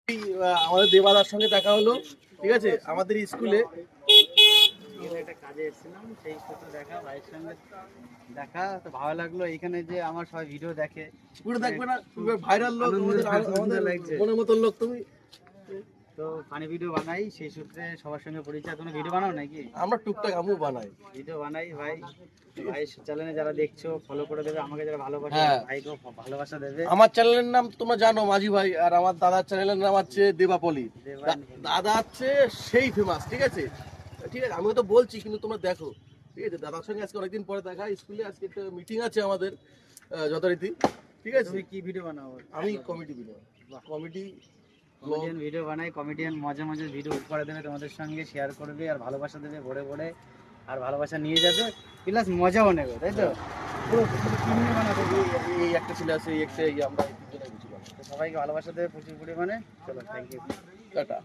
আমাদের দেবাদার সঙ্গে দেখা হলো, ঠিক আছে, আমাদের স্কুলে একটা কাজে এসেছিলাম, সেই সূত্রে দেখা, ভাইয়ের সঙ্গে দেখা, তো ভালো লাগলো। এইখানে যে আমার সবাই ভিডিও দেখে, পুরো দেখবে না, ভাইরাল লোক, আমাদের লাগছে। মনের মতন লোক তুমি। তো ফানি ভিডিও বানাই, সেই সূত্রে সবার সঙ্গে পরিচয়। কোনো ভিডিও বানাও নাকি? আমরা টুকটাক আমিও বানাই, ভিডিও বানাই ভাই। ভাইয়ের চ্যানেলে যারা দেখছো ফলো করে দেবে, আমাকে যারা ভালোবাসে হ্যাঁ। ভাইকেও ভালোবাসা দেবে। আমার চ্যানেলের নাম তোমরা জানো মাঝি ভাই, আর আমার দাদার চ্যানেলের নাম হচ্ছে দেবাপলি। দাদা হচ্ছে সেই ফেমাস, ঠিক আছে, ঠিক আছে, আমিও তো বলছি, কিন্তু তোমরা দেখো, ঠিক আছে। দাদার সঙ্গে আজকে অনেকদিন পরে দেখা, স্কুলে আজকে একটা মিটিং আছে আমাদের যথারীতি, ঠিক আছে। তুমি কি ভিডিও বানাও? আমি comedy video, comedy comedian video বানাই। কমেডিয়ান মজা মজা ভিডিও করে দেবে, তোমাদের সঙ্গে শেয়ার করবে, আর ভালোবাসা দেবে ভরে ভরে, আর ভালোবাসা নিয়ে যাবে, প্লাস মজাও নেবে, তাই তো? পুরো টিম নিয়ে বানাবে। এই একটা ছেলে আছে, এই একটা, এই আমরা এই তিনজনে বুঝি। তো সবাইকে ভালোবাসা দেবে প্রচুর পরিমাণে। চলো, থ্যাংক ইউ, টাটা।